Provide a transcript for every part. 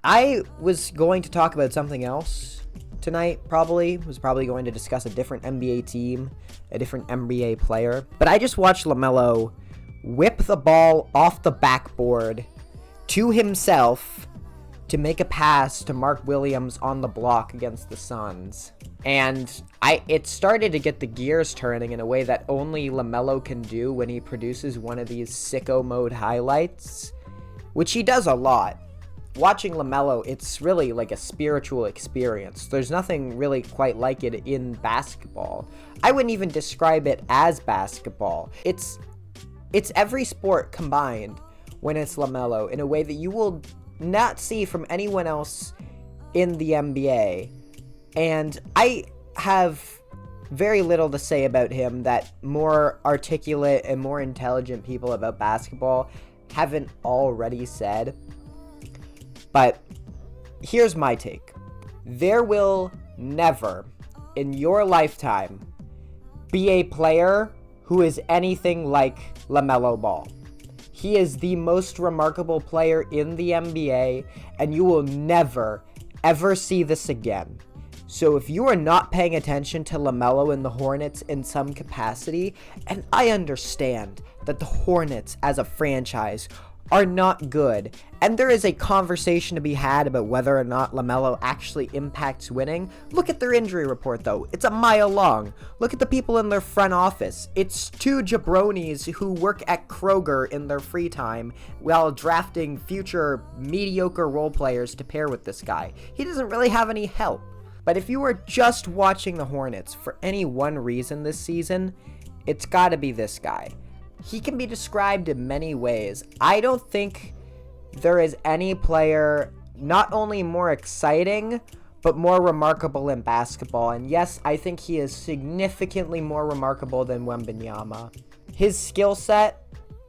I was going to talk about something else tonight, probably. Was probably going to discuss a different NBA team, a different NBA player. But I just watched Lamelo whip the ball off the backboard to himself to make a pass to Mark Williams on the block against the Suns. And it started to get the gears turning in a way that only Lamelo can do when he produces one of these sicko mode highlights, which he does a lot. Watching Lamelo, it's really like a spiritual experience. There's nothing really quite like it in basketball. I wouldn't even describe it as basketball. It's every sport combined when it's Lamelo in a way that you will not see from anyone else in the NBA. And I have very little to say about him that more articulate and more intelligent people about basketball haven't already said. But here's my take. There will never, in your lifetime, be a player who is anything like Lamelo Ball. He is the most remarkable player in the NBA, and you will never, ever see this again. So if you are not paying attention to Lamelo and the Hornets in some capacity, and I understand that the Hornets as a franchise are not good, and there is a conversation to be had about whether or not Lamelo actually impacts winning. Look at their injury report, though. It's a mile long. Look at the people in their front office. It's two jabronis who work at Kroger in their free time while drafting future mediocre role players to pair with this guy. He doesn't really have any help. But if you are just watching the Hornets for any one reason this season, it's got to be this guy. He can be described in many ways. I don't think there is any player not only more exciting, but more remarkable in basketball. And yes, I think he is significantly more remarkable than Wembanyama. His skill set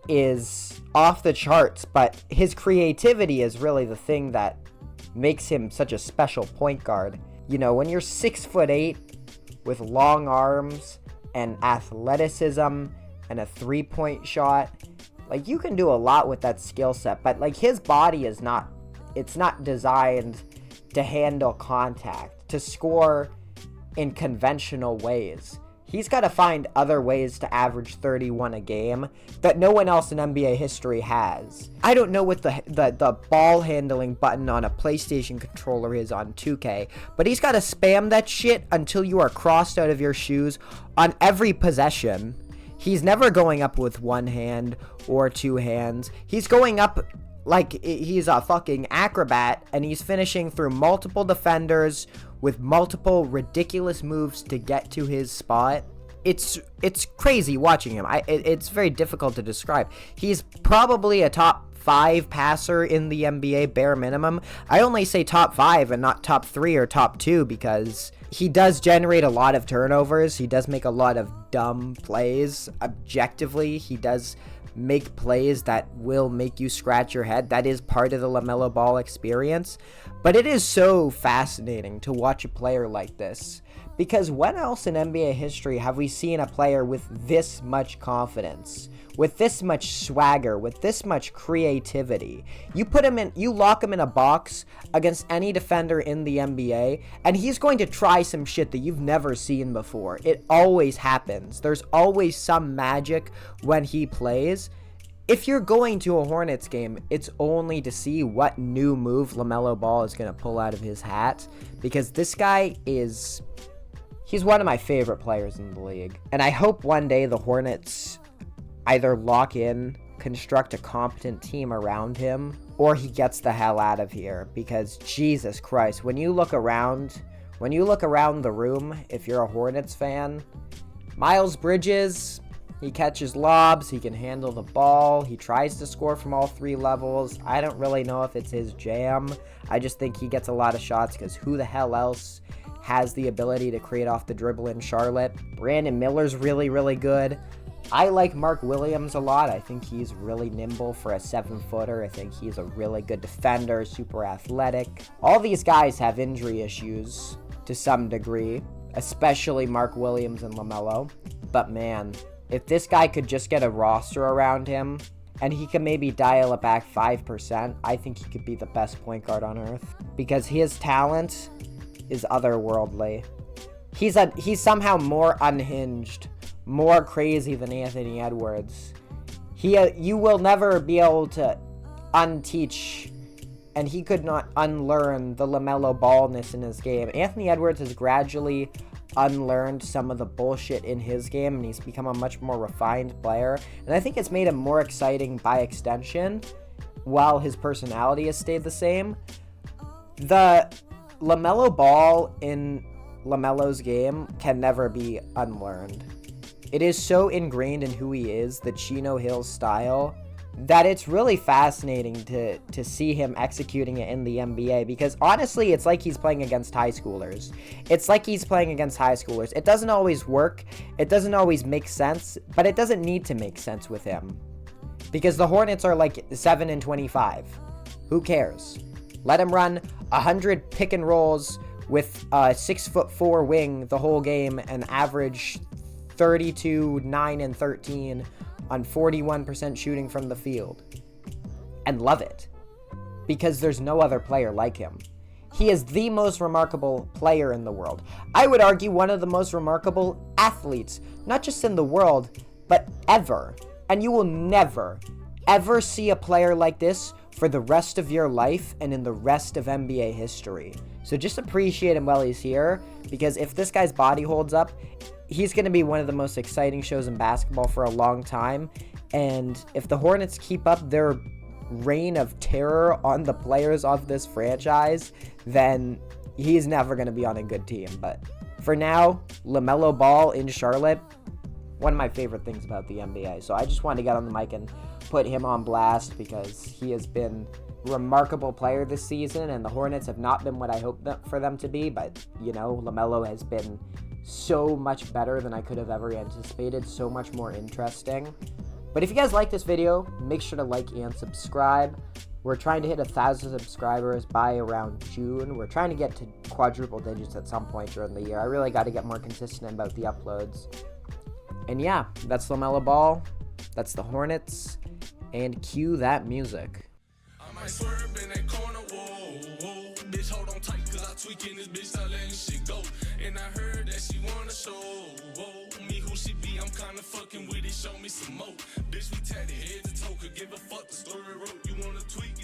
is off the charts, but his creativity is really the thing that makes him such a special point guard. You know, when you're 6'8" with long arms and athleticism and a three-point shot, like, you can do a lot with that skill set, but like, his body is not, it's not designed to handle contact, to score in conventional ways. He's got to find other ways to average 31 a game that no one else in NBA history has. I don't know what the ball handling button on a PlayStation controller is on 2K, but he's got to spam that shit until you are crossed out of your shoes on every possession. He's never going up with one hand or two hands. He's going up like he's a fucking acrobat, and he's finishing through multiple defenders with multiple ridiculous moves to get to his spot. It's crazy watching him. It's very difficult to describe. He's probably a top 5 passer in the NBA, bare minimum. I only say top 5 and not top 3 or top 2 because he does generate a lot of turnovers. He does make a lot of dumb plays. Objectively, he does make plays that will make you scratch your head. That is part of the Lamelo Ball experience. But it is so fascinating to watch a player like this, because when else in NBA history have we seen a player with this much confidence, with this much swagger, with this much creativity? You lock him in a box against any defender in the NBA, and he's going to try some shit that you've never seen before. It always happens. There's always some magic when he plays. If you're going to a Hornets game, it's only to see what new move Lamelo Ball is going to pull out of his hat, because this guy he's one of my favorite players in the league. And I hope one day the Hornets either lock in, construct a competent team around him, or he gets the hell out of here. Because Jesus Christ, when you look around the room, if you're a Hornets fan, Miles Bridges, he catches lobs, he can handle the ball, he tries to score from all 3 levels. I don't really know if it's his jam. I just think he gets a lot of shots because who the hell else has the ability to create off the dribble in Charlotte? Brandon Miller's really, really good. I like Mark Williams a lot. I think he's really nimble for a 7-footer. I think he's a really good defender, super athletic. All these guys have injury issues to some degree, especially Mark Williams and Lamelo. But man, if this guy could just get a roster around him and he can maybe dial it back 5%, I think he could be the best point guard on earth because his talent is otherworldly. He's somehow more unhinged, more crazy than Anthony Edwards. You will never be able to unteach, and he could not unlearn the Lamelo Ballness in his game. Anthony Edwards has gradually unlearned some of the bullshit in his game, and he's become a much more refined player. And I think it's made him more exciting by extension, while his personality has stayed the same. The Lamelo Ball in Lamelo's game can never be unlearned. It is so ingrained in who he is, the Chino Hills style, that it's really fascinating to see him executing it in the NBA, because honestly, it's like he's playing against high schoolers. It doesn't always work. It doesn't always make sense, but it doesn't need to make sense with him, because the Hornets are like 7-25. Who cares? Let him run 100 pick and rolls with a 6'4" wing the whole game and average 32, 9, and 13 on 41% shooting from the field, and love it, because there's no other player like him. He is the most remarkable player in the world. I would argue one of the most remarkable athletes, not just in the world, but ever. And you will never, ever see a player like this for the rest of your life and in the rest of NBA history. So just appreciate him while he's here, because if this guy's body holds up, he's going to be one of the most exciting shows in basketball for a long time. And if the Hornets keep up their reign of terror on the players of this franchise, then he's never going to be on a good team. But for now, LaMelo Ball in Charlotte, one of my favorite things about the NBA. So I just wanted to get on the mic and put him on blast, because he has been a remarkable player this season, and the Hornets have not been what I hoped for them to be. But, you know, LaMelo has been so much better than I could have ever anticipated, so much more interesting. But if you guys like this video, make sure to like and subscribe. We're trying to hit 1,000 subscribers by around June. We're trying to get to quadruple digits at some point during the year. I really got to get more consistent about the uploads. And yeah, that's LaMelo Ball, that's the Hornets, and cue that music. I might swerve in that corner, whoa, whoa. Bitch, hold on tight, cause I tweaking this bitch, not letting shit go. And I heard that she wanna show, whoa, me who she be, I'm kinda fucking with it, show me some more. Bitch, we tatted head to toe, could give a fuck, the story wrote, you wanna tweak?